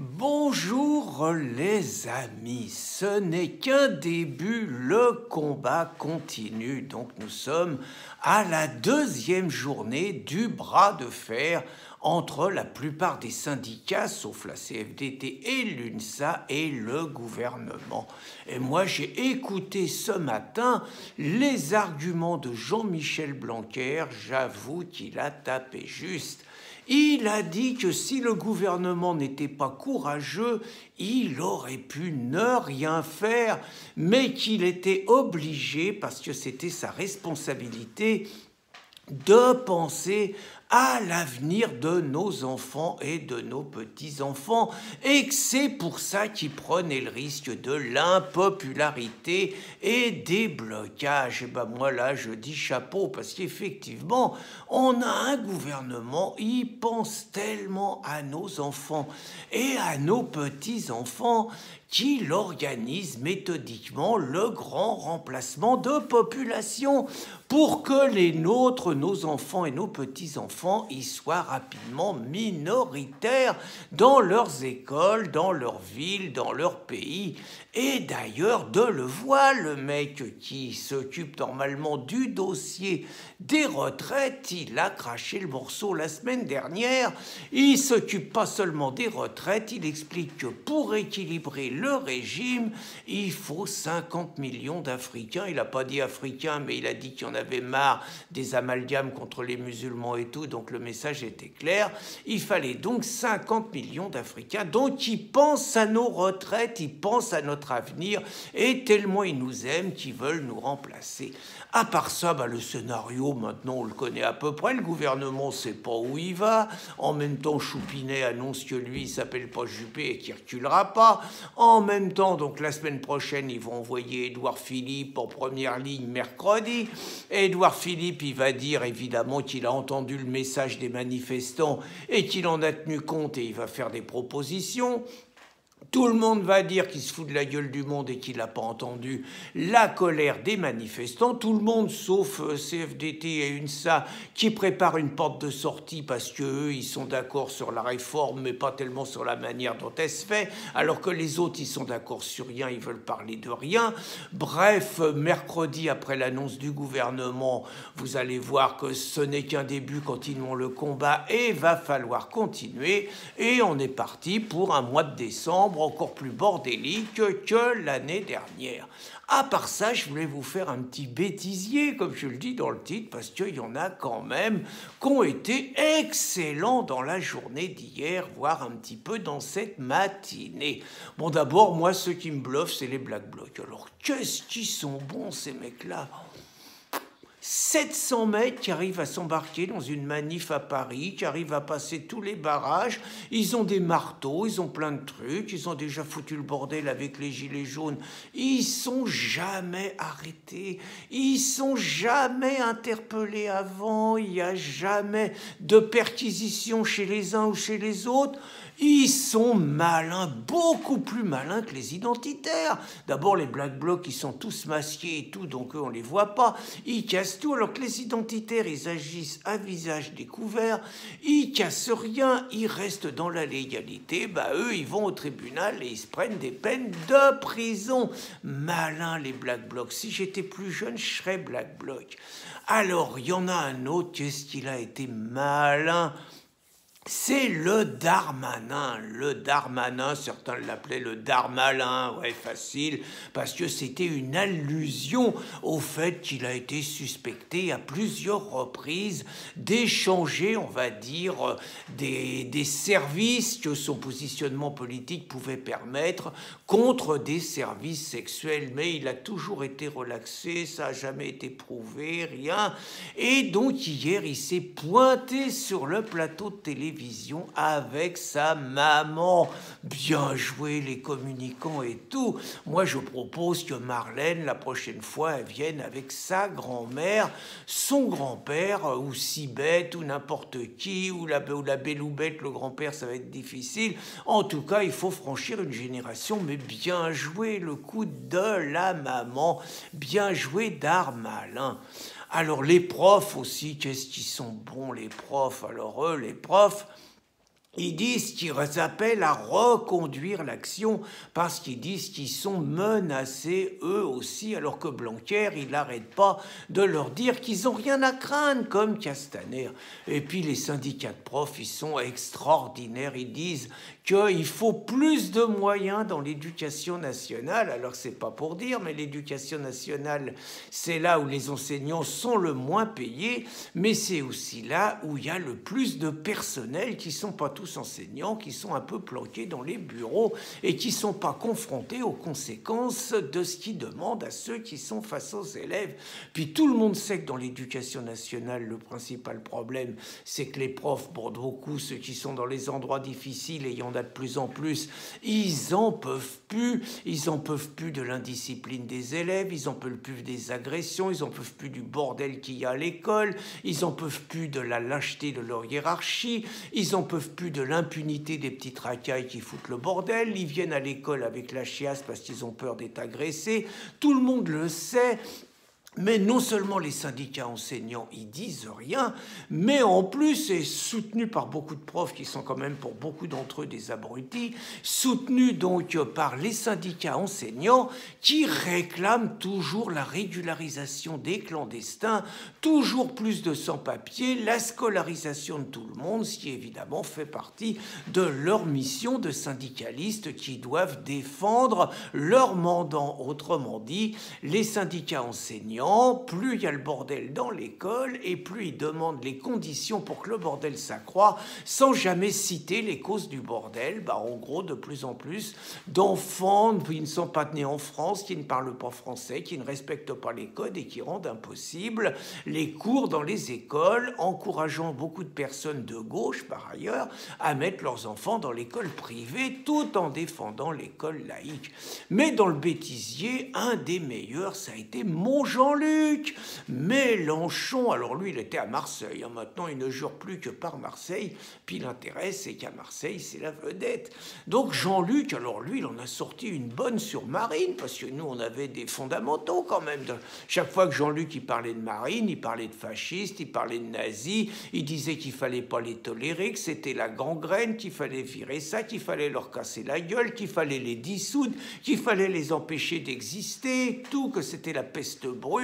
Bonjour les amis, ce n'est qu'un début, le combat continue. Donc nous sommes à la deuxième journée du bras de fer entre la plupart des syndicats, sauf la CFDT et l'UNSA, et le gouvernement. Et moi j'ai écouté ce matin les arguments de Jean-Michel Blanquer, j'avoue qu'il a tapé juste. Il a dit que si le gouvernement n'était pas courageux, il aurait pu ne rien faire, mais qu'il était obligé, parce que c'était sa responsabilité, de penser à l'avenir de nos enfants et de nos petits-enfants, et que c'est pour ça qu'il prenait le risque de l'impopularité et des blocages. Et ben moi là je dis chapeau, parce qu'effectivement on a un gouvernement, il pense tellement à nos enfants et à nos petits-enfants qu'il organise méthodiquement le grand remplacement de population pour que les nôtres, nos enfants et nos petits-enfants y soient rapidement minoritaires dans leurs écoles, dans leurs villes, dans leur pays. Et d'ailleurs, de le voir, le mec qui s'occupe normalement du dossier des retraites, il a craché le morceau la semaine dernière. Il s'occupe pas seulement des retraites, il explique que pour équilibrer le régime, il faut 50 millions d'Africains. Il n'a pas dit Africains, mais il a dit qu'il y en avait marre des amalgames contre les musulmans et tout, donc le message était clair. Il fallait donc 50 millions d'Africains. Donc ils pensent à nos retraites, ils pensent à notre avenir, et tellement ils nous aiment qu'ils veulent nous remplacer. À part ça, le scénario, maintenant, on le connaît à peu près. Le gouvernement ne sait pas où il va. En même temps, Choupinet annonce que lui, il ne s'appelle pas Juppé et qu'il ne reculera pas. En même temps, donc la semaine prochaine, ils vont envoyer Édouard Philippe en première ligne mercredi. Édouard Philippe, il va dire évidemment qu'il a entendu le message des manifestants et qu'il en a tenu compte et il va faire des propositions. Tout le monde va dire qu'il se fout de la gueule du monde et qu'il n'a pas entendu la colère des manifestants. Tout le monde, sauf CFDT et UNSA, qui préparent une porte de sortie parce qu'eux, ils sont d'accord sur la réforme, mais pas tellement sur la manière dont elle se fait, alors que les autres, ils sont d'accord sur rien, ils veulent parler de rien. Bref, mercredi, après l'annonce du gouvernement, vous allez voir que ce n'est qu'un début, continuons le combat et va falloir continuer. Et on est parti pour un mois de décembre encore plus bordélique que l'année dernière. À part ça, je voulais vous faire un petit bêtisier, comme je le dis dans le titre, parce qu'il y en a quand même qui ont été excellents dans la journée d'hier, voire un petit peu dans cette matinée. Bon, d'abord, moi, ceux qui me bluffent, c'est les Black Blocs. Alors, qu'est-ce qu'ils sont bons, ces mecs-là! 700 mecs qui arrivent à s'embarquer dans une manif à Paris, qui arrivent à passer tous les barrages. Ils ont des marteaux, ils ont plein de trucs, ils ont déjà foutu le bordel avec les gilets jaunes. Ils sont jamais arrêtés, ils sont jamais interpellés avant, il n'y a jamais de perquisition chez les uns ou chez les autres. Ils sont malins, beaucoup plus malins que les identitaires. D'abord, les Black Blocs, ils sont tous masqués et tout, donc eux, on les voit pas. Ils cassent tout, alors que les identitaires, ils agissent à visage découvert. Ils cassent rien, ils restent dans la légalité. Eux, ils vont au tribunal et ils se prennent des peines de prison. Malins, les Black Blocs. Si j'étais plus jeune, je serais Black Bloc. Alors, il y en a un autre, qu'est-ce qu'il a été malin? C'est le Darmanin. Le Darmanin, certains l'appelaient le Darmalin, ouais, facile, parce que c'était une allusion au fait qu'il a été suspecté à plusieurs reprises d'échanger, on va dire, des services que son positionnement politique pouvait permettre contre des services sexuels. Mais il a toujours été relaxé, ça n'a jamais été prouvé, rien. Et donc hier, il s'est pointé sur le plateau de télévision avec sa maman. Bien joué les communicants et tout. Moi je propose que Marlène la prochaine fois elle vienne avec sa grand-mère, son grand-père ou Sibeth ou n'importe qui ou la Belloubette, le grand-père ça va être difficile. En tout cas il faut franchir une génération, mais bien joué le coup de la maman, bien joué Darmalin. Alors les profs aussi, qu'est-ce qu'ils sont bons les profs. Alors eux, les profs, Ils disent qu'ils appellent à reconduire l'action parce qu'ils disent qu'ils sont menacés eux aussi, alors que Blanquer, il n'arrête pas de leur dire qu'ils n'ont rien à craindre, comme Castaner. Et puis les syndicats de profs, ils sont extraordinaires, ils disent qu'il faut plus de moyens dans l'éducation nationale. Alors c'est pas pour dire, mais l'éducation nationale, c'est là où les enseignants sont le moins payés, mais c'est aussi là où il y a le plus de personnel qui sont pas tous enseignants, qui sont un peu planqués dans les bureaux et qui sont pas confrontés aux conséquences de ce qu'ils demandent à ceux qui sont face aux élèves. Puis tout le monde sait que dans l'éducation nationale, le principal problème, c'est que les profs, pour beaucoup, ceux qui sont dans les endroits difficiles, et il y en a de plus en plus, ils en peuvent plus de l'indiscipline des élèves, ils en peuvent plus des agressions, ils en peuvent plus du bordel qu'il y a à l'école, ils en peuvent plus de la lâcheté de leur hiérarchie, ils en peuvent plus de l'impunité des petites racailles qui foutent le bordel, ils viennent à l'école avec la chiasse parce qu'ils ont peur d'être agressés, tout le monde le sait. Mais non seulement les syndicats enseignants ils disent rien, mais en plus, et soutenu par beaucoup de profs qui sont quand même pour beaucoup d'entre eux des abrutis, soutenu donc par les syndicats enseignants qui réclament toujours la régularisation des clandestins, toujours plus de sans-papiers, la scolarisation de tout le monde, ce qui évidemment fait partie de leur mission de syndicalistes qui doivent défendre leur mandat. Autrement dit, les syndicats enseignants, plus il y a le bordel dans l'école et plus ils demandent les conditions pour que le bordel s'accroît sans jamais citer les causes du bordel. En gros, de plus en plus d'enfants qui ne sont pas nés en France, qui ne parlent pas français, qui ne respectent pas les codes et qui rendent impossible les cours dans les écoles, encourageant beaucoup de personnes de gauche, par ailleurs, à mettre leurs enfants dans l'école privée tout en défendant l'école laïque. Mais dans le bêtisier, un des meilleurs, ça a été mon Jean-Luc Mélenchon. Alors lui, il était à Marseille. Maintenant, il ne jure plus que par Marseille. Puis l'intérêt, c'est qu'à Marseille, c'est la vedette. Donc Jean-Luc, alors lui, il en a sorti une bonne sur Marine, parce que nous, on avait des fondamentaux quand même. Chaque fois que Jean-Luc, il parlait de Marine, il parlait de fascistes, il parlait de nazis, il disait qu'il fallait pas les tolérer, que c'était la gangrène, qu'il fallait virer ça, qu'il fallait leur casser la gueule, qu'il fallait les dissoudre, qu'il fallait les empêcher d'exister, tout, que c'était la peste brune,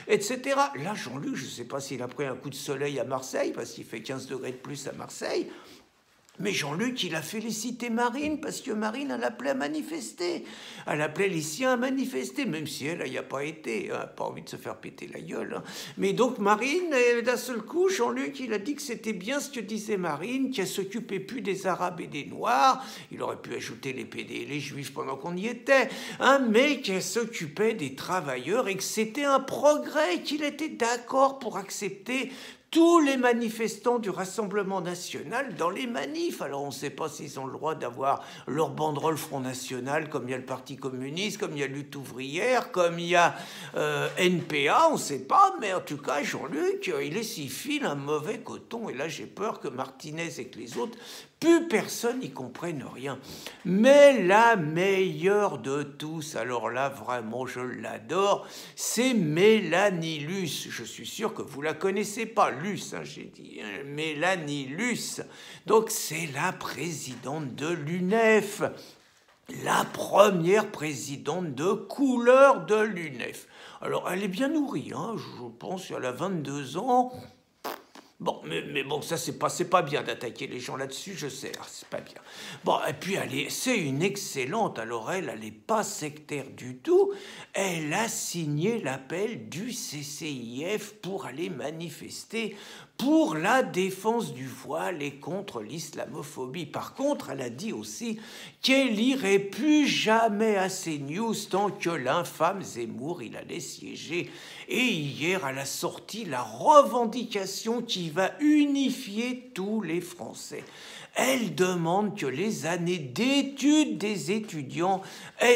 etc. Là, Jean-Luc, je ne sais pas s'il a pris un coup de soleil à Marseille, parce qu'il fait 15 degrés de plus à Marseille, mais Jean-Luc, il a félicité Marine, parce que Marine, elle appelait à manifester. Elle appelait les siens à manifester, même si elle n'y a pas été. Elle n'a pas envie de se faire péter la gueule. Mais donc Marine, d'un seul coup, Jean-Luc, il a dit que c'était bien ce que disait Marine, qu'elle ne s'occupait plus des Arabes et des Noirs. Il aurait pu ajouter les PD et les Juifs pendant qu'on y était. Mais qu'elle s'occupait des travailleurs et que c'était un progrès, qu'il était d'accord pour accepter tous les manifestants du Rassemblement national dans les manifs. Alors on ne sait pas s'ils ont le droit d'avoir leur banderole Front National, comme il y a le Parti communiste, comme il y a Lutte ouvrière, comme il y a NPA, on ne sait pas, mais en tout cas Jean-Luc, il est si fine un mauvais coton, et là j'ai peur que Martinez et que les autres, plus personne n'y comprenne rien. Mais la meilleure de tous, alors là vraiment je l'adore, c'est Mélanie Luce. Je suis sûr que vous la connaissez pas, Luce, j'ai dit, Mélanie Luce. Donc c'est la présidente de l'UNEF, la première présidente de couleur de l'UNEF. Alors elle est bien nourrie, je pense qu'elle a 22 ans. Bon, mais bon, ça, c'est pas bien d'attaquer les gens là-dessus, je sais, c'est pas bien. Bon, et puis, c'est une excellente, alors elle n'est pas sectaire du tout, elle a signé l'appel du CCIF pour aller manifester pour la défense du voile et contre l'islamophobie. Par contre, elle a dit aussi qu'elle irait plus jamais à CNews tant que l'infâme Zemmour, il allait siéger. Et hier, elle a sorti la revendication qui va unifier tous les Français. Elle demande que les années d'études des étudiants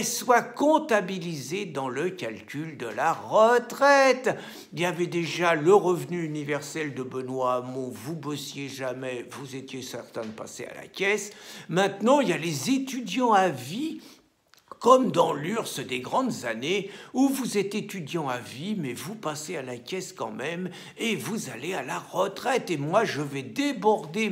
soient comptabilisées dans le calcul de la retraite. Il y avait déjà le revenu universel de Benoît Hamon, vous bossiez jamais, vous étiez certain de passer à la caisse. Maintenant, il y a les étudiants à vie comme dans l'URSS des grandes années où vous êtes étudiant à vie, mais vous passez à la caisse quand même et vous allez à la retraite. Et moi, je vais déborder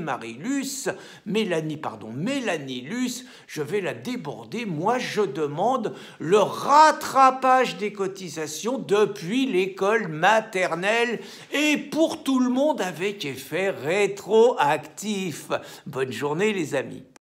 Mélanie Luce, je vais la déborder. Moi, je demande le rattrapage des cotisations depuis l'école maternelle et pour tout le monde avec effet rétroactif. Bonne journée les amis.